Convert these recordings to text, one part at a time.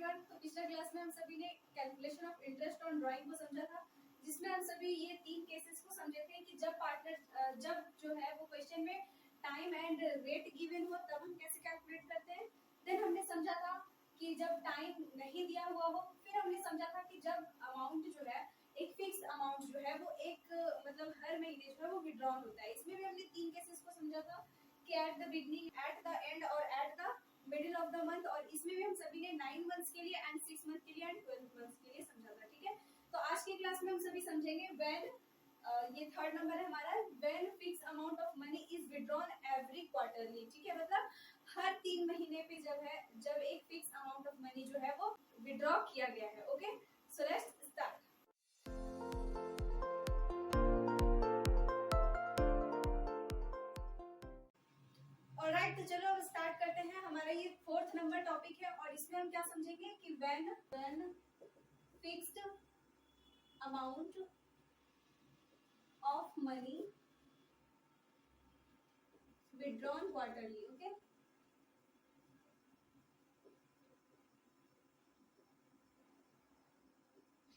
Everyone. तो पिछले class में हम सभी ने calculation of interest on drawing को समझा था, जिसमें हम सभी ये 3 केसेस को समझे थे कि जब जो है वो क्वेश्चन में टाइम एंड रेट गिवन हो तब हम कैसे कैलकुलेट करते हैं। देन हमने समझा था कि जब टाइम नहीं दिया हुआ हो, फिर हमने समझा था कि जब अमाउंट जो है एक फिक्स अमाउंट जो है वो एक मतलब हर महीने जो है वो विड्रॉल होता है। इसमें भी हमने 3 केसेस को समझा था कि at the beginning, at the end और at the middle of the month. और इसमें भी हम सभी ने 9 मंथ्स के लिए एंड 6 मंथ के लिए एंड 12 मंथ्स के लिए समझा था। ठीक है, तो आज की क्लास में हम सभी समझेंगे व्हेन, ये थर्ड नंबर है हमारा, when fix amount of money is withdrawn every quarterly. ठीक है, मतलब हर 3 महीने पे जब एक फिक्स अमाउंट ऑफ मनी जो है वो विड्रॉ किया गया है। Okay, so let's start. Alright, तो चलो अब स्टार्ट करते हैं। हमारा ये 4th नंबर टॉपिक है और इसमें हम क्या समझेंगे कि when fixed amount of money withdrawn quarterly. Okay,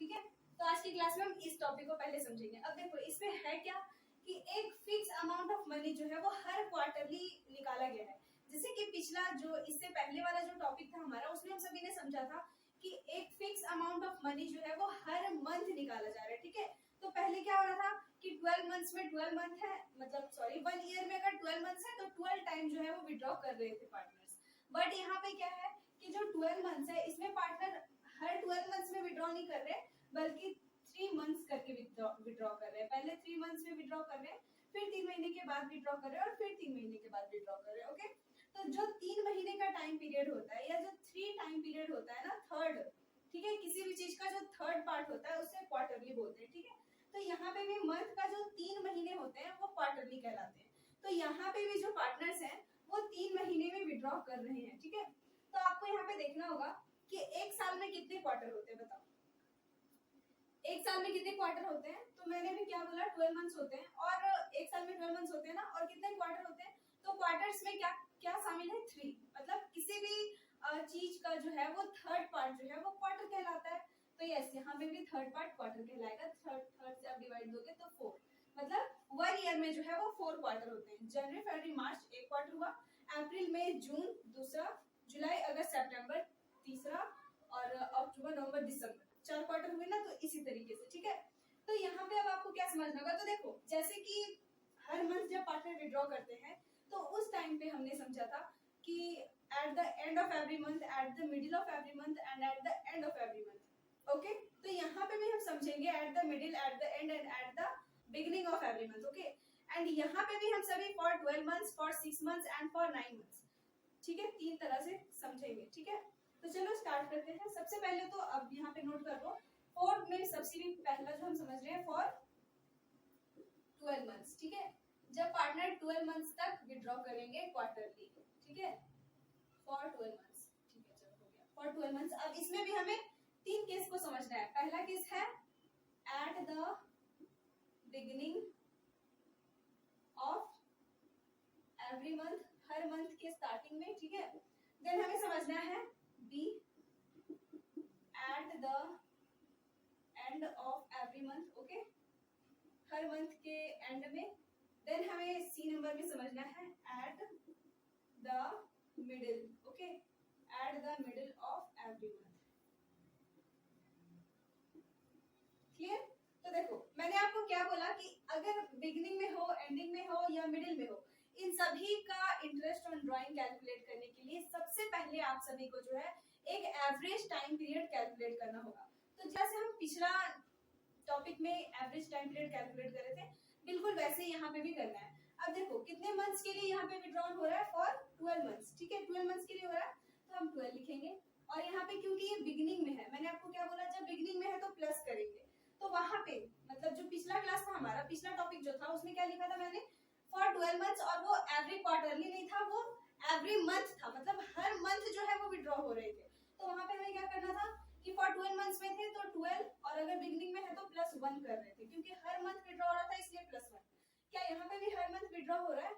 ठीक है, तो आज की क्लास में हम इस टॉपिक को पहले समझेंगे। अब देखो इसमें है क्या कि एक फिक्स अमाउंट ऑफ मनी जो है वो हर क्वार्टरली निकाला गया है। जैसे कि पिछला जो इससे पहले वाला जो टॉपिक था हमारा, उसमें हम सभी ने समझा था कि एक फिक्स अमाउंट ऑफ मनी जो है वो हर मंथ निकाला जा रहा है। ठीक है, तो पहले क्या हो रहा था कि 12 मंथ्स में 12 मंथ है, मतलब सॉरी 1 ईयर में अगर 12 मंथ्स है तो 12 टाइम जो है वो विड्रॉ कर रहे थे पार्टनर्स। बट यहाँ पे क्या है कि जो 12 मंथ्स है इसमें पार्टनर हर 12 मंथ्स में विड्रॉ नहीं कर रहे, बल्कि 3 मंथ्स करके विड्रॉ कर रहे हैं। पहले 3 मंथ्स में विड्रॉ कर रहे हैं, फिर 3 महीने के बाद विड्रॉ कर रहे हैं और फिर 3 महीने के बाद विड्रॉ कर रहे हैं। ओके, तो जो 3 महीने का टाइम पीरियड होता है या जो 3 टाइम पीरियड होता है ना, थर्ड, ठीक है, किसी भी चीज का जो थर्ड पार्ट होता है उसे क्वार्टरली बोलते हैं। ठीक है, तो यहाँ पे भी मंथ का जो 3 महीने होते हैं वो क्वार्टरली कहलाते हैं। तो यहाँ पे भी जो पार्टनर्स हैं वो 3 महीने में विड्रॉ कर रहे हैं। ठीक है, तो आपको यहाँ पे देखना होगा कि एक साल में कितने क्वार्टर होते हैं, बताओ एक साल में कितने क्वार्टर होते हैं। तो मैंने भी क्या बोला, 12 मंथ्स होते हैं और एक साल में 12 मंथ्स होते हैं ना, और कितने क्वार्टर होते हैं। तो क्वार्टर्स में क्या क्या शामिल है, 3, मतलब किसी भी चीज का जो है वो थर्ड पार्ट जो है वो क्वार्टर कहलाता है। तो यस, यहाँ पे भी थर्ड पार्ट क्वार्टर कहलाएगा। थर्ड से आप डिवाइड दोगे तो 4, मतलब 1 ईयर में जो है वो 4 क्वार्टर होते हैं। जनवरी फरवरी मार्च एक क्वार्टर हुआ, अप्रैल मई जून दूसरा, जुलाई अगस्त सितंबर तीसरा, और अक्टूबर नवंबर दिसंबर 4 क्वार्टर हुए ना। तो इसी तरीके से, ठीक है, तो यहाँ पे अब आपको क्या समझना होगा। तो देखो जैसे कि हर मंथ जब पार्टनर विड्रॉ करते हैं तो उस टाइम पे हमने समझा था कि at the end of every month, eight the middle of every month and eight the end of every month. Okay, तो यहाँ पे भी हम समझेंगे eight the middle, eight the and and eight the beginning of every month. Okay, and यहाँ पे भी हम सभी for 12 months, for 6 months and for 9 months, ठीक है, 3 तरह से समझेंगे। ठीक है, तो चलो स्टार्ट करते हैं। सबसे पहले तो अब यहाँ पे नोट कर लो, फोर में सबसे भी पहला जो हम समझ रहे हैं फॉर 12 मंथ्स। ठीक है, जब पार्टनर 12 मंथ्स तक विड्रॉ करेंगे क्वार्टरली। ठीक है, फॉर 12 मंथ्स। ठीक है, चलो हो गया फॉर 12 मंथ्स। अब इसमें भी हमें 3 केस को समझना है। पहला केस है at the beginning of every month, हर मंथ के स्टार्टिंग में। ठीक है, देन हमें समझना है B at the end of every month. Okay, हर मंथ के एंड में। देन हमें सी नंबर में समझना है at the middle. Okay, at the middle of every month. Clear? तो देखो मैंने आपको क्या बोला कि अगर बिगिनिंग में हो, एंडिंग में हो या मिडिल में हो, इन सभी का इंटरेस्ट ऑन ड्राइंग कैलकुलेट करने के लिए सबसे पहले आप सभी को जो है एक एवरेज टाइम पीरियड कैलकुलेट करना होगा। तो जैसे हम पिछला टॉपिक में एवरेज टाइम पीरियड कैलकुलेट कर रहे थे, बिल्कुल वैसे यहाँ पे भी करना है। अब देखो कितने मंथ्स के लिए यहाँ पे विड्रॉल हो रहा है, फॉर 12 मंथ्स। ठीक है, 12 मंथ्स के लिए हो रहा है तो हम 12 लिखेंगे। और यहाँ पे क्योंकि ये बिगिनिंग में है, मैंने आपको क्या बोला, जब बिगिनिंग में है तो प्लस करेंगे। तो वहां पे मतलब जो पिछला क्लास था हमारा, पिछला टॉपिक जो था उसमें क्या लिखा था मैंने, फॉर 12 मंथ्स, और वो एवरी क्वार्टरली नहीं था, वो एवरी मंथ था, मतलब हर मंथ जो है वो विड्रॉ हो रहे थे। तो वहां पे हमें क्या करना था कि फॉर 12 मंथ्स में थे तो 12, और अगर बिगिनिंग में है तो +1 कर रहे थे, क्योंकि हर मंथ विड्रॉ हो रहा था इसलिए +1। क्या यहाँ पे भी हर मंथ विड्रॉ हो रहा है?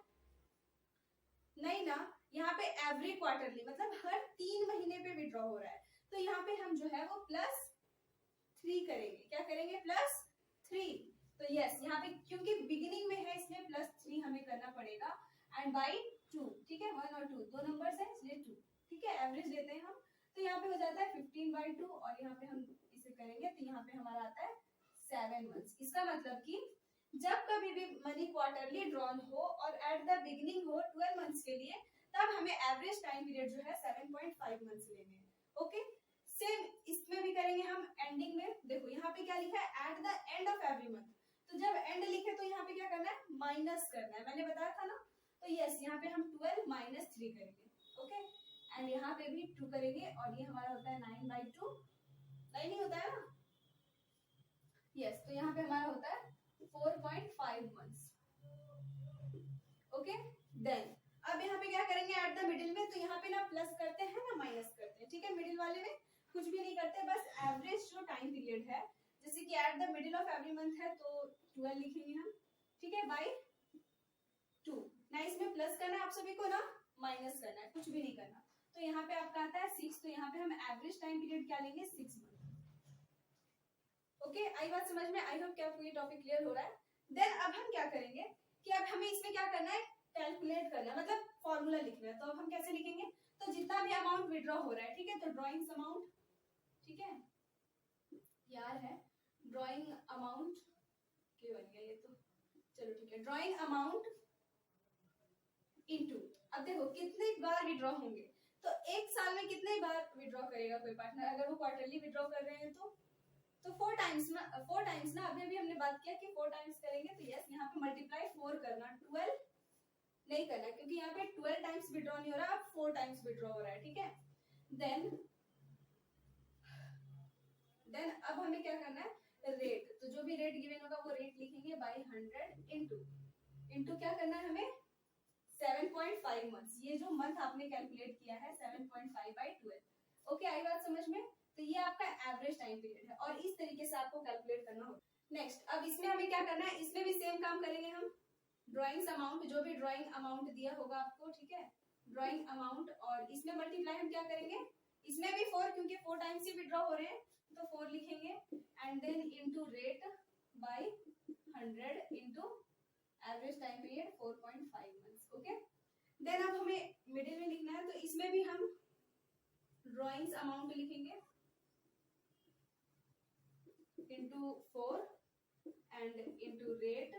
नहीं ना, यहाँ पे एवरी क्वार्टरली, मतलब हर 3 महीने पे विड्रॉ हो रहा है। तो यहाँ पे हम जो है वो +3 करेंगे। क्या करेंगे? +3। तो यस, यहाँ पे क्योंकि बिगिनिंग में है इसलिए +3 हमें करना पड़ेगा एंड बाई 2। ठीक है, 1 और 2 दो नंबर्स है इसलिए 2। ठीक है, एवरेज लेते हैं हम, तो यहाँ पे हो जाता है 15/2 और यहाँ पे हम इसे करेंगे तो यहाँ पे हमारा आता है 7 मंथ्स। इसका मतलब कि जब कभी भी मनी क्वार्टरली ड्रॉन हो और एट द बिगिनिंग हो 12 मंथ्स के लिए, तब हमें एवरेज टाइम पीरियड जो है 7.5 मंथ्स लेने हैं। ओके, सेम इसमें भी करेंगे हम एंडिंग में। देखो यहाँ पे क्या लिखा है? At the end of every month. तो जब एंड लिखे तो यहाँ पे क्या करना है? माइनस करना है, मैंने बताया था ना। तो यस, यहाँ पे हम 12 - 3 करेंगे। ओके, एंड यहाँ पे भी 2 करेंगे और ये हमारा होता है 9/2। 9 ही होता है ना? यस, तो यहाँ पे हमारा होता है 4.5 मंथ्स। ओके, देन अब यहाँ पे क्या करेंगे? एट द मिडिल में, तो यहाँ पे ना प्लस करते हैं ना माइनस करते हैं। ठीक है, मिडिल वाले में कुछ भी नहीं करते, बस एवरेज जो टाइम पीरियड है, जैसे कि at the middle of every month है तो 12 लिखेंगे हम। ठीक है, बाई 2 ना, इसमें प्लस करना है आप सभी को ना माइनस करना है, कुछ भी नहीं करना। तो यहाँ पे आपका आता है 6, तो यहाँ पे हम एवरेज टाइम पीरियड क्या लेंगे? 6 मंथ। ओके, आई बात समझ में? आई होप कि आपको ये टॉपिक क्लियर हो रहा है। देन अब हम क्या करेंगे कि अब हमें इसमें क्या करना है? कैलकुलेट करना है, मतलब फॉर्मूला लिखना है। तो अब हम कैसे लिखेंगे? तो जितना भी अमाउंट विड्रॉ हो रहा है, ठीक है, तो ड्रॉइंग्स अमाउंट, ठीक है यार है ड्रॉइंग अमाउंट क्या बन गया ये तो, चलो ठीक है, ड्रॉइंग अमाउंट इनटू, अब देखो कितने बार विड्रॉ होंगे, तो एक साल में कितने बार विड्रॉ करेगा कोई पार्टनर? अगर वो क्वार्टरली विड्रॉ कर रहे हैं तो 4 टाइम्स ना, 4 टाइम्स ना, अभी हमने बात किया कि 4 टाइम्स करेंगे। तो यस, यहाँ पे मल्टीप्लाई 4 करना, 12 नहीं करना, क्योंकि यहाँ पे 12 टाइम्स विड्रॉ नहीं हो रहा, अब 4 टाइम्स विड्रॉ हो रहा है। ठीक है, देन अब हमें क्या करना है? रेट, तो जो भी रेट गिवन होगा वो रेट लिखेंगे बाई 100 इनटू क्या करना है हमें? 7.5 मंथ्स। ये जो मंथ आपने कैलकुलेट किया है 7.5/12। ओके, आई बात समझ में? तो ये आपका एवरेज टाइम पीरियड है और इस तरीके से आपको कैलकुलेट करना होगा। नेक्स्ट, अब इसमें हमें क्या करना है? इसमें भी सेम काम करेंगे हम। ड्राइंग्स अमाउंट, जो भी ड्राइंग अमाउंट दिया होगा आपको, ठीक है, ड्राइंग अमाउंट, और इसमें मल्टीप्लाई हम क्या करेंगे? इसमें भी 4, क्योंकि 4 टाइम्स ही विड्रॉ हो रहे हैं तो 4 लिखेंगे and then into rate by 100 into average time period 4.5 months. Okay, then अब हमें मिडिल में लिखना है, तो इसमें भी हम ड्राइंग्स अमाउंट लिखेंगे into 4 and into rate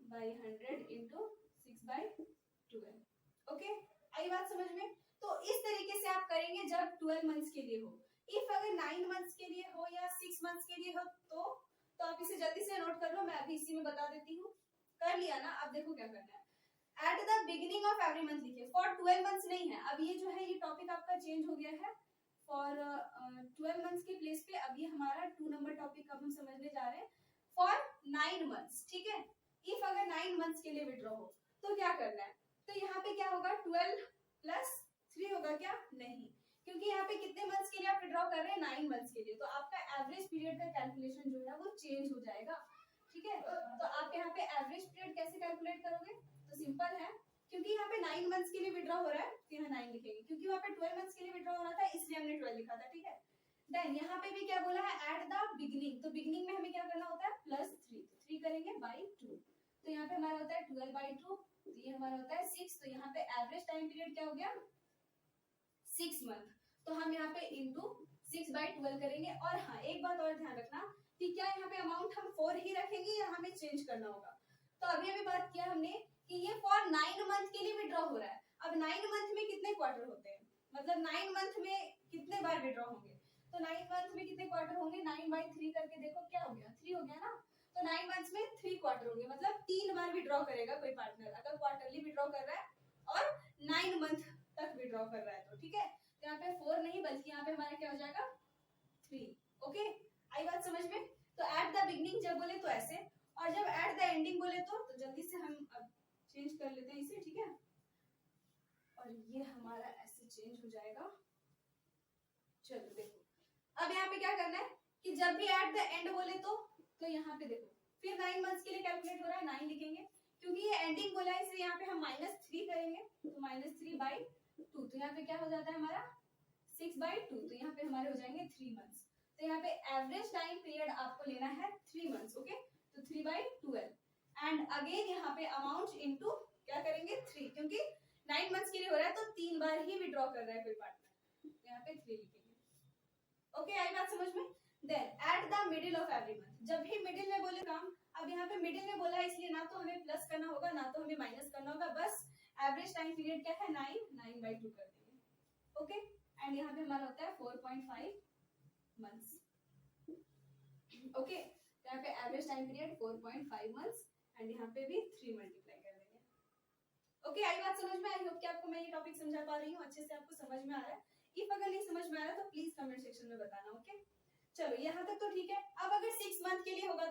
by 100 into 6/12। Okay, आई बात समझ में? तो इस तरीके से आप करेंगे जब 12 मंथ्स के लिए हो। इफ अगर 9 मंथ्स के लिए हो या 6 मंथ्स के लिए हो तो आप इसे जल्दी से नोट कर लो, मैं अभी इसी में बता देती हूँ। कर लिया ना? अब देखो क्या करना है। At the beginning of every month लिखिए, फॉर 12 मंथ्स नहीं है, अब ये जो है ये टॉपिक आपका चेंज हो गया है। फॉर 12 मंथ्स के प्लेस पे अब ये हमारा 2 नंबर टॉपिक अब हम समझने जा रहे हैं, फॉर 9 मंथ्स। ठीक है, इफ अगर 9 मंथ्स के लिए विड्रॉ हो तो क्या करना है? तो यहाँ पे क्या होगा? 12 + 3 होगा क्या? नहीं, क्योंकि यहाँ पे कितने मंथ्स के लिए आप विड्रॉ कर रहे हैं? 9 मंथ्स के लिए, तो आपका एवरेज पीरियड का कैलकुलेशन जो है वो चेंज हो जाएगा। ठीक है, तो आप यहाँ पे एवरेज पीरियड कैसे कैलकुलेट करोगे? तो सिंपल है, क्योंकि यहाँ पे 9 मंथ्स के लिए विड्रॉ हो रहा है तो यहाँ 9 लिखेंगे, क्योंकि वहाँ पे 12 मंथ्स के लिए विड्रॉ हो रहा था इसलिए हमने 12 लिखा था। ठीक है, देन यहाँ पे भी क्या बोला है? एट द बिगिनिंग, तो बिगिनिंग में हमें क्या करना होता है? +3, तो 3 करेंगे बाई 2, तो यहाँ पे हमारा होता है 12/2, तो ये हमारा होता है 6, तो यहाँ पे एवरेज टाइम पीरियड क्या हो गया? 6 मंथ, तो हम यहाँ पे इनटू 6/12 करेंगे। और हाँ, एक बात और ध्यान रखना कि क्या यहाँ पे अमाउंट हम 4 ही रखेंगे या हमें चेंज करना होगा? तो अभी बात किया हमने कि ये फॉर 9 मंथ के लिए विड्रॉ हो रहा है। अब 9 मंथ में कितने क्वार्टर होते हैं, मतलब 9 मंथ में कितने बार विड्रॉ होंगे? तो 9 मंथ में कितने क्वार्टर होंगे? 9/3 करके देखो क्या हो गया? 3 हो गया ना। तो 9 मंथ्स में 3 क्वार्टर होंगे, मतलब 3 बार विड्रॉ करेगा कोई पार्टनर अगर क्वार्टरली विड्रॉ कर रहा है और 9 मंथ तक विड्रॉ कर रहा है तो। ठीक है, तो यहाँ पे 4 नहीं बल्कि यहाँ पे हमारा क्या हो जाएगा? 3। ओके, आई बात समझ में? तो एट द बिगिनिंग जब बोले तो ऐसे, और जब एट द एंडिंग बोले तो जल्दी से हम अब चेंज कर लेते हैं इसे। ठीक है, और ये हमारा ऐसे चेंज हो जाएगा। चलो देखो, अब यहाँ पे क्या करना है कि जब भी एट द एंड बोले तो यहाँ पे देखो फिर 9 मंथ्स के लिए कैलकुलेट हो रहा है, 9 लिखेंगे, क्योंकि ये एंडिंग बोला है इसलिए यहाँ पे हम -3 करेंगे, तो -3/2, तो यहाँ पे क्या हो जाता है हमारा 6/2, तो यहाँ पे हमारे हो जाएंगे 3 मंथ्स। तो यहाँ पे एवरेज टाइम पीरियड आपको लेना है 3 मंथ्स, ओके। तो 3/12 एंड अगेन यहाँ पे अमाउंट इनटू क्या करेंगे 3, क्योंकि 9 मंथ्स के लिए हो रहा है तो 3 बार ही विड्रॉ कर रहा है कोई पार्टनर, यहाँ पे 3 लिखेंगे, ओके। आई बात समझ में। Then at the middle of every month, जब भी मिडिल में बोले काम, अब यहाँ पे मिडिल में बोला है इसलिए ना तो हमें प्लस करना होगा ना तो हमें माइनस करना होगा, बस एवरेज टाइम पीरियड क्या है 9/2 कर देंगे, ओके। एंड यहाँ पे हमारा होता है 4.5 मंथ्स, ओके। यहाँ पे average time period 4.5 months and यहाँ पे भी 3 मल्टीप्लाई कर देंगे, ओके। आई बात समझ में। आई होप कि आपको मैं ये टॉपिक समझा पा रही हूँ, अच्छे से आपको समझ में आ रहा है। इफ अगर नहीं समझ में आ रहा है तो प्लीज कमेंट सेक्शन में बताना, ओके। चलो यहाँ तक तो ठीक है। अब अगर 6 मंथ के लिए होगा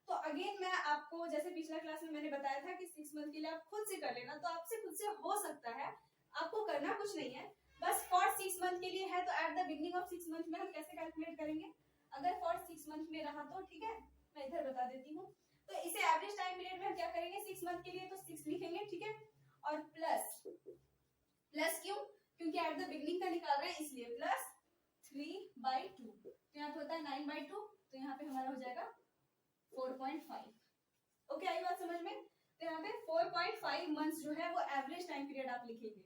तो अगेन मैं आपको जैसे पिछला क्लास में मैंने बताया था कि 6 मंथ के लिए आप खुद से कर लेना, तो आपसे खुद से हो सकता है, आपको करना कुछ नहीं है, बस फॉर 6 मंथ के लिए है तो eight the beginning of 6 month में हम कैसे कैलकुलेट करेंगे, अगर फॉर 6 मंथ में रहा तो ठीक है, मैं इधर बता देती हूँ। तो इसे एवरेज टाइम पीरियड में हम क्या करेंगे, 6 मंथ के लिए तो 6 लिखेंगे, ठीक है, और प्लस क्यों, क्योंकि एट द बिगिनिंग का निकाल रहे हैं इसलिए, प्लस 3/2, तो यहाँ पे होता है 9/2, तो यहाँ पे हमारा हो जाएगा 4.5, ओके। आई बात समझ में। तो यहाँ पे 4.5 मंथ्स जो है वो एवरेज टाइम पीरियड आप लिखेंगे,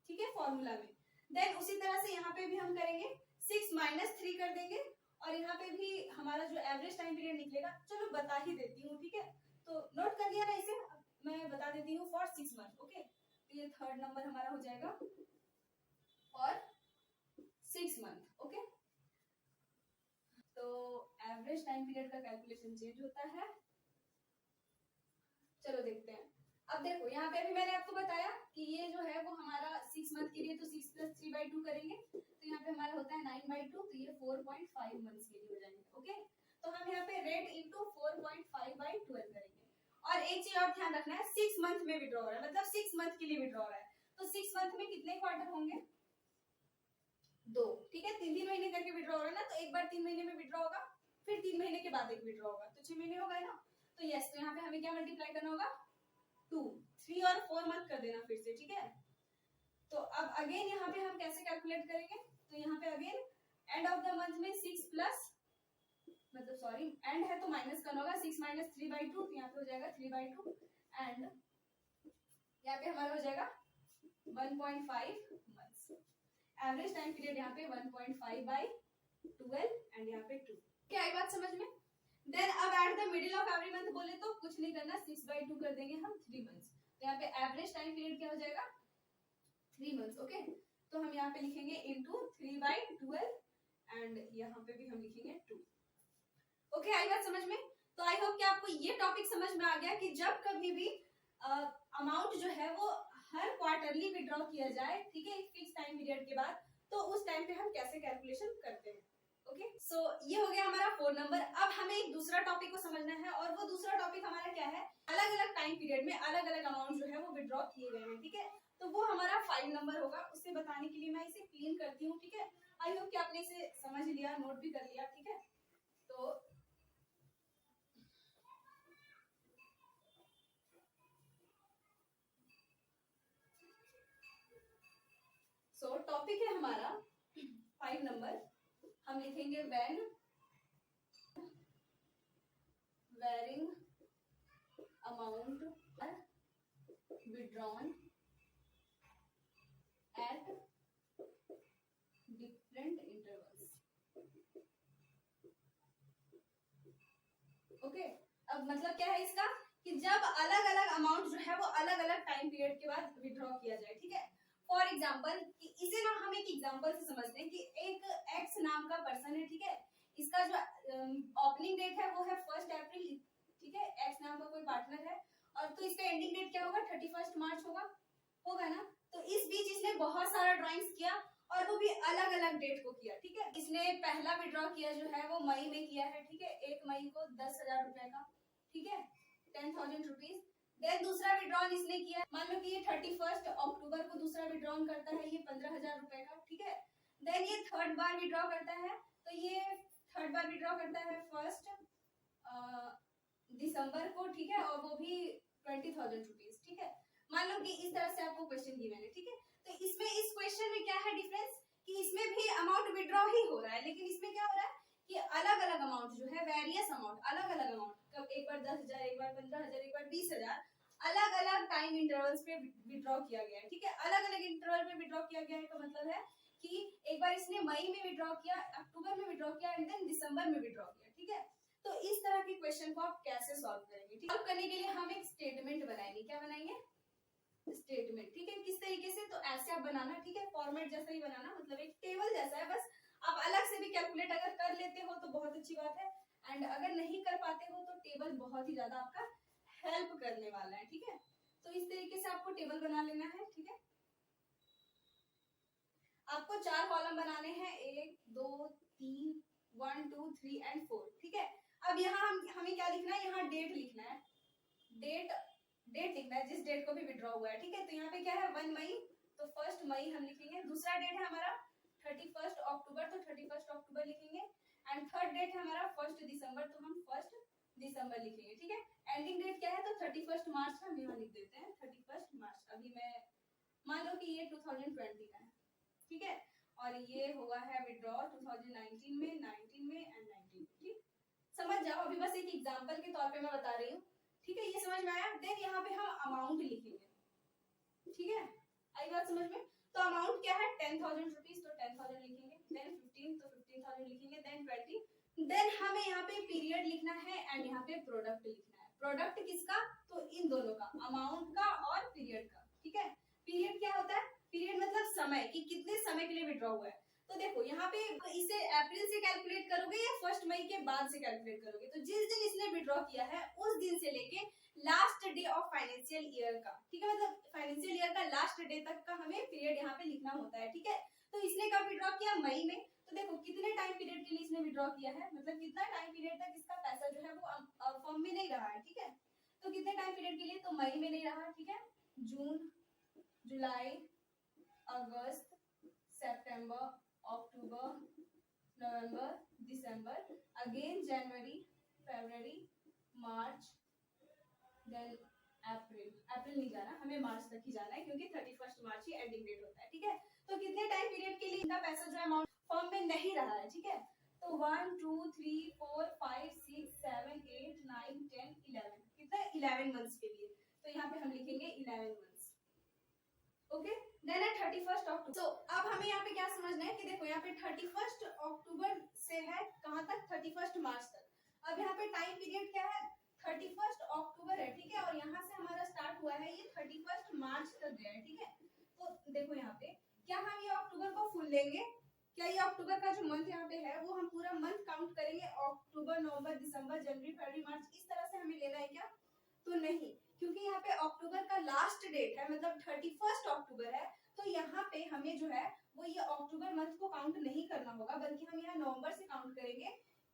ठीक है, फॉर्मूला में। देन उसी तरह से यहाँ पे भी हम करेंगे 6 - 3 कर देंगे और यहाँ पे भी हमारा जो एवरेज टाइम पीरियड निकलेगा, चलो बता ही देती हूँ, ठीक है, तो नोट कर लिया ना इसे, मैं बता देती हूँ फॉर 6 मंथ, ओके। तो ये थर्ड नंबर हमारा हो जाएगा और 6 मंथ, ओके। तो एवरेज टाइम पीरियड का कैलकुलेशन चेंज होता है, चलो देखते हैं। अब देखो यहाँ पे भी मैंने आपको बताया कि ये जो है वो हमारा 6 मंथ के लिए तो 6 + 3/2 करेंगे, तो यहाँ पे हमारा होता है 9/2, तो ये 4.5 मंथ्स के लिए हो जाएंगे, ओके। तो हम यहाँ पे रेट इनटू 4.5/12 करेंगे। और एक चीज और ध्यान रखना है, 6 मंथ में विड्रॉ हो रहा है, मतलब 6 मंथ के लिए विड्रॉ हो रहा है, तो 6 मंथ में कितने क्वार्टर होंगे, 2, ठीक है। 3 महीने करके विड्रॉ हो रहा है ना, तो एक बार 3 महीने में विड्रॉ होगा, फिर 3 महीने के बाद एक विड्रॉ होगा, तो 6 महीने हो गए ना। तो यस, तो यहाँ पे हमें क्या मल्टीप्लाई करना होगा, 2, 3 और 4 मत कर देना फिर से, ठीक है। तो अब अगेन यहाँ पे हम कैसे कैलकुलेट करेंगे, तो यहाँ पे again end of the month में 6 प्लस, मतलब सॉरी एंड है तो माइनस करना होगा, 6 - 3/2, तो यहाँ पे हो जाएगा 3/2 एंड यहाँ पे हमारा हो जाएगा 1.5 मंथ्स। एवरेज टाइम पीरियड यहाँ पे 1.5/12 एंड यहाँ पे 2, क्या आई बात समझ में। देन अब eight the middle of every month बोले तो कुछ नहीं करना, 6/2 कर देंगे हम 3 मंथ्स, तो यहाँ पे एवरेज टाइम पीरियड क्या हो जाएगा 3 मंथ्स, ओके। तो हम यहाँ पे लिखेंगे इनटू 3/12 एंड यहाँ पे भी हम लिखेंगे 2, ओके। आई बात समझ में। तो आई होप कि आपको ये टॉपिक समझ में आ गया कि जब कभी भी अमाउंट जो है वो हर क्वार्टरली विड्रॉ किया जाए, ठीक है, एक फिक्स टाइम पीरियड के बाद, तो उस टाइम पे हम कैसे कैलकुलेशन करते हैं, ओके। सो ये हो गया हमारा 4 नंबर। अब हमें एक दूसरा टॉपिक को समझना है और वो दूसरा टॉपिक हमारा क्या है, अलग अलग टाइम पीरियड में अलग अलग अमाउंट जो है वो विड्रॉ किए गए हैं, ठीक है। तो वो हमारा 5 नंबर होगा, उसे बताने के लिए मैं इसे क्लीन करती हूँ, ठीक है। आई होप कि आपने इसे समझ लिया, नोट भी कर लिया, ठीक है। तो टॉपिक है हमारा 5 नंबर, हम लिखेंगे when varying amount are withdrawn at different intervals, okay. अब मतलब क्या है इसका, कि जब अलग अलग अमाउंट जो है वो अलग अलग टाइम पीरियड के बाद विड्रॉ किया जाए, ठीक है। फॉर एग्जाम्पल, इसे ना हम एक एग्जाम्पल से समझते हैं कि एक एक्स नाम का पर्सन है, ठीक है, इसका जो ओपनिंग डेट है वो है 1 अप्रैल, ठीक है, एक्स नाम का कोई पार्टनर है, और तो इसका एंडिंग डेट क्या होगा 31 मार्च होगा ना। तो इस बीच इसने बहुत सारा ड्राइंग्स किया और वो भी अलग अलग डेट को किया, ठीक है। इसने पहला विड्रॉ किया जो है वो मई में किया है, ठीक है, 1 मई को 10,000 रुपए का, ठीक है, 10,000 रुपीज। देन दूसरा विड्रॉल इसने किया, मान लो कि ये 31 अक्टूबर को दूसरा विड्रॉल करता है, ये 15,000 रुपए का, ठीक है। देन ये थर्ड बार विड्रॉ करता है, तो ये थर्ड बार विड्रॉ करता है 1 दिसंबर को, ठीक है, और वो भी 20,000 रुपीज, ठीक है। मान लो कि इस तरह से आपको क्वेश्चन गिवन है, ठीक है। तो इसमें इस क्वेश्चन में क्या है डिफरेंस, कि इसमें भी अमाउंट विड्रॉ ही हो रहा है, लेकिन इसमें क्या हो रहा है कि अलग अलग अमाउंट जो है, वेरियस अमाउंट, अलग अलग अमाउंट, कब एक बार 10,000, एक बार 15,000, एक बार 20,000, अलग अलग टाइम इंटरवल्स पे विड्रॉ किया गया है। ठीक है, अलग अलग इंटरवल पे विड्रॉ किया गया है का मतलब है कि एक बार इसने मई में विड्रॉ किया, अक्टूबर में विड्रॉ किया एंड देन दिसंबर में विड्रॉ किया। ठीक है, तो इस तरह के क्वेश्चन को आप कैसे सॉल्व करेंगे? सॉल्व करने के लिए हम एक स्टेटमेंट बनाएंगे। क्या बनाएंगे? स्टेटमेंट। ठीक है, किस तरीके से? तो ऐसे आप बनाना। ठीक है, फॉर्मेट जैसा ही बनाना, मतलब एक टेबल जैसा है, बस आप अलग से भी कैलकुलेट अगर कर लेते हो तो बहुत अच्छी बात है, एंड अगर नहीं कर पाते हो तो टेबल बहुत ही ज्यादा आपका हेल्प करने वाला है। ठीक है, तो इस तरीके से आपको टेबल बना लेना है। ठीक है, आपको 4 कॉलम बनाने हैं, 1 2 3 1 2 3 एंड 4। ठीक है, अब यहाँ हमें क्या लिखना है? यहाँ डेट लिखना है, डेट लिखना है जिस डेट को भी विड्रॉ हुआ है। ठीक है, तो यहाँ पे क्या है? 1 मई, तो 1 मई हम लिखेंगे। दूसरा डेट है हमारा 31 अक्टूबर, तो 31 अक्टूबर लिखेंगे, एंड थर्ड डेट है हमारा 1 दिसंबर, तो हम 1 दिसंबर लिखेंगे। ठीक है, एंडिंग डेट क्या है? तो 31 मार्च हम यहाँ लिख देते हैं, 31 मार्च। अभी मैं मान लो कि ये 2020 का है। ठीक है, और ये हुआ है विड्रॉ 2019 में, 19 में एंड 19। ठीक, समझ जाओ, अभी बस एक एग्जांपल के तौर पे मैं बता रही हूँ। ठीक है, ये समझ में आया? देन यहाँ पे हम अमाउंट लिखेंगे। ठीक है, आई बात समझ में? तो अमाउंट क्या है? 10,000 रुपीज, तो 10,000 लिखेंगे। देन 15, तो 15,000 लिखेंगे। देन 20, देन हमें यहाँ पे पीरियड लिखना है एंड यहाँ पे प्रोडक्ट लिखना है। प्रोडक्ट किसका? तो इन दोनों का, अमाउंट का और पीरियड का। ठीक है, पीरियड क्या होता है? पीरियड मतलब समय, कि कितने समय के लिए विड्रॉ हुआ है। तो देखो यहाँ पे इसे अप्रैल से कैलकुलेट करोगे या 1 मई के बाद से कैलकुलेट करोगे? तो जिस दिन इसने विड्रॉ किया है उस दिन से लेके last day of financial year का। ठीक है, मतलब फाइनेंशियल ईयर का लास्ट डे तक का हमें पीरियड यहाँ पे लिखना होता है। ठीक है, तो इसने कब विड्रॉ किया? मई में। तो देखो कितने टाइम पीरियड के लिए इसने विड्रॉ किया है, मतलब कितना टाइम पीरियड तक इसका पैसा जो है वो फॉर्म में नहीं रहा है। ठीक है, तो कितने टाइम पीरियड के लिए? तो मई में नहीं रहा। ठीक है, जून, जुलाई, अगस्त, सितंबर, अक्टूबर, नवंबर, दिसंबर, अगेन जनवरी, फरवरी, मार्च, देन अप्रैल नहीं जाना, हमें मार्च तक ही जाना है क्योंकि 31 मार्च ही एंडिंग डेट होता है। ठीक है, तो कितने टाइम पीरियड के लिए इनका पैसा जो अमाउंट फॉर्म में नहीं रहा है। ठीक है, तो 1 2 3 4 5 6 7 8 9 10 11, कितना? 11 मंथ्स के लिए। तो यहाँ पे हम लिखेंगे 11 मंथ्स। ओके, देन है 31 अक्टूबर। तो अब हमें यहाँ पे क्या समझना है कि देखो यहाँ पे 31 अक्टूबर से है कहाँ तक? 31 मार्च तक। अब यहाँ पे टाइम पीरियड क्या है? 31 अक्टूबर है। ठीक है, और यहाँ से हमारा स्टार्ट हुआ है ये 31 मार्च तक गया है। ठीक है, तो देखो यहाँ पे क्या हम ये अक्टूबर को फुल लेंगे? क्या ये अक्टूबर का जो मंथ यहाँ पे है वो हम पूरा मंथ काउंट करेंगे? अक्टूबर, नवंबर, दिसंबर, जनवरी, फरवरी, मार्च, इस तरह से हमें लेना है क्या? तो नहीं, क्योंकि यहाँ पे अक्टूबर का लास्ट डेट है, मतलब 31 अक्टूबर है, तो यहाँ पे हमें जो है वो ये अक्टूबर मंथ को काउंट नहीं करना होगा, बल्कि हम यहाँ नवंबर से काउंट करेंगे,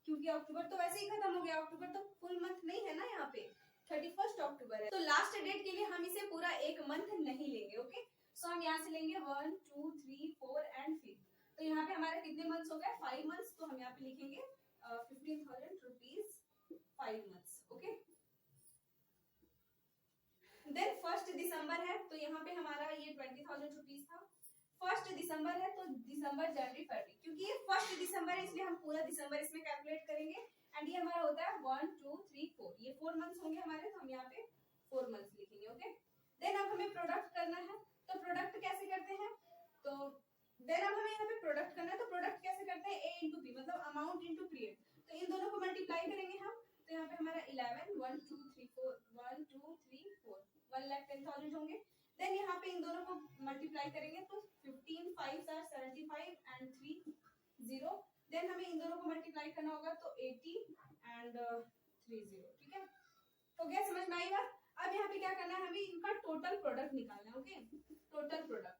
क्योंकि अक्टूबर तो वैसे ही खत्म हो गया, अक्टूबर तो फुल मंथ नहीं है ना, यहाँ पे 31 अक्टूबर है, तो लास्ट डेट के लिए हम इसे पूरा एक मंथ नहीं लेंगे। ओके, सो हम यहाँ से लेंगे 1 2 3 4 एंड 5। तो यहाँ पे हमारे कितने मंथ्स हो गए? 5 मंथ्स। तो हम यहाँ पे लिखेंगे 15,000 रुपीज 5 मंथ्स। ओके, देन 1 दिसंबर है, तो यहाँ पे हमारा ये 20,000 रुपीज था। 1 दिसंबर है, तो दिसंबर, जनवरी, फरवरी, क्योंकि ये 1 दिसंबर है इसलिए हम पूरा दिसंबर इसमें कैलकुलेट करेंगे, एंड ये हमारा होता है 1 2 3 4, ये 4 मंथ्स होंगे हमारे, तो हम यहाँ पे 4 मंथ्स लिखेंगे। ओके, देन अब हमें प्रोडक्ट करना है, तो प्रोडक्ट कैसे करते हैं? तो देन अब हमें यहाँ पे प्रोडक्ट करना है, तो प्रोडक्ट कैसे करते हैं? A इंटू P, मतलब अमाउंट इंटू पीरियड, तो इन दोनों को मल्टीप्लाई करेंगे हम, तो यहाँ पे हमारा 11 1 2 3 4 1 2 3 4 1,10,000 होंगे। देन यहाँ पे इन दोनों को मल्टीप्लाई करेंगे तो 15 5 are 75 एंड 3 0। देन हमें इन दोनों को मल्टीप्लाई करना होगा तो 80 एंड 30। ठीक है, तो क्या समझ में आई बात? अब यहाँ पे क्या करना है? हमें इनका टोटल प्रोडक्ट निकालना है। ओके, टोटल प्रोडक्ट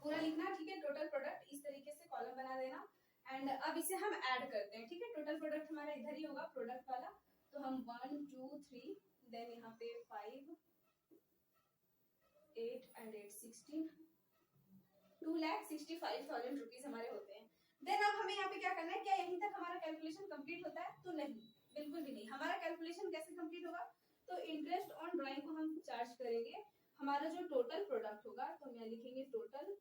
पूरा लिखना। ठीक है, टोटल प्रोडक्ट इस तरीके से कॉलम बना देना, एंड अब इसे हम ऐड करते हैं। ठीक है, टोटल प्रोडक्ट हमारा इधर ही होगा, प्रोडक्ट वाला, तो हम 1 2 3, देन यहाँ पे 5 8 एंड 8 16, 2,65,000 रुपीज हमारे होते हैं। देन अब हमें यहाँ पे क्या करना है? क्या यहीं तक हमारा कैलकुलेशन कंप्लीट होता है? तो नहीं, बिल्कुल भी नहीं। हमारा कैलकुलेशन कैसे कंप्लीट होगा? तो इंटरेस्ट ऑन ड्राइंग को हम चार्ज करेंगे, हमारा जो टोटल प्रोडक्ट होगा, तो हम यहाँ लिखेंगे टोटल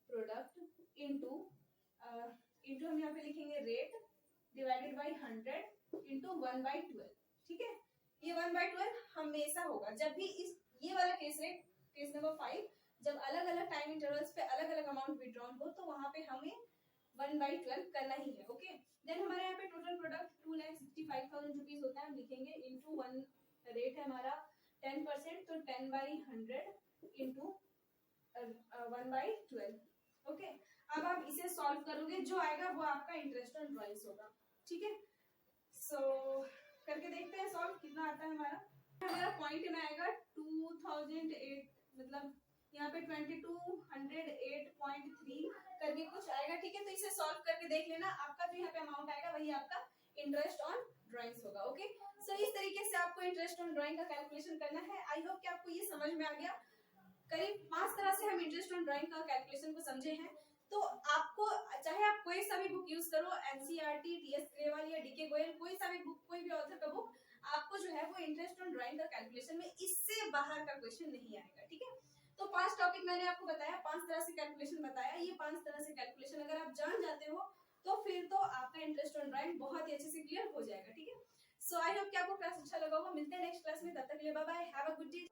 प्रोडक्ट इंटू इंटू हम यहाँ पे लिखेंगे रेट डिवाइडेड बाई 100 इंटू 1/12। ठीक है, ये 1/12 हमेशा होगा जब भी इस ये वाला केस नंबर 5 जब अलग अलग टाइम इंटरवल्स पे अलग अलग अमाउंट विड्रॉन हो तो वहां पे हमें 1/12 करना ही है। ओके, देन हमारे यहाँ पे टोटल प्रोडक्ट 2,65,000 रुपीज होता है, हम लिखेंगे इंटू 1 रेट है हमारा 10% तो 10/100 इंटू 1/12। ओके, अब आप इसे सॉल्व करोगे, जो आएगा वो आपका इंटरेस्ट ऑन ड्रॉइंग्स होगा। ठीक है, सो करके देखते हैं सॉल्व कितना आता है हमारा पॉइंट में आएगा 2008 मतलब यहाँ पे 2208.3 करके कुछ आएगा। ठीक है, तो इसे सॉल्व करके देख लेना, आपका जो यहाँ पे अमाउंट आएगा वही आपका इंटरेस्ट ऑन ड्राइंग्स होगा। ओके, सो इस तरीके से आपको इंटरेस्ट ऑन ड्राइंग का कैलकुलेशन करना है। आई होप कि आपको ये समझ में आ गया। करीब 5 तरह से हम इंटरेस्ट ऑन ड्राइंग का कैलकुलेशन को समझे हैं। तो आपको चाहे आप कोई सा भी बुक यूज करो, एनसीईआरटी, टीएस ग्रेवाल या डीके गोयल, कोई सा भी बुक, कोई भी ऑथर का बुक, आपको जो है वो इंटरेस्ट ऑन ड्राइंग का कैलकुलेशन में इससे बाहर का क्वेश्चन नहीं आएगा। ठीक है, तो 5 टॉपिक मैंने आपको बताया, 5 तरह से कैलकुलेशन बताया। ये 5 तरह से कैलकुलेशन अगर आप जान जाते हो तो फिर तो आपका इंटरेस्ट ऑन ड्राइंग बहुत ही अच्छे से क्लियर हो जाएगा। ठीक है, सो आई होप कि आपको क्लास अच्छा लगा होगा। मिलते हैं नेक्स्ट क्लास में, तब तक के लिए bye bye, have a good day.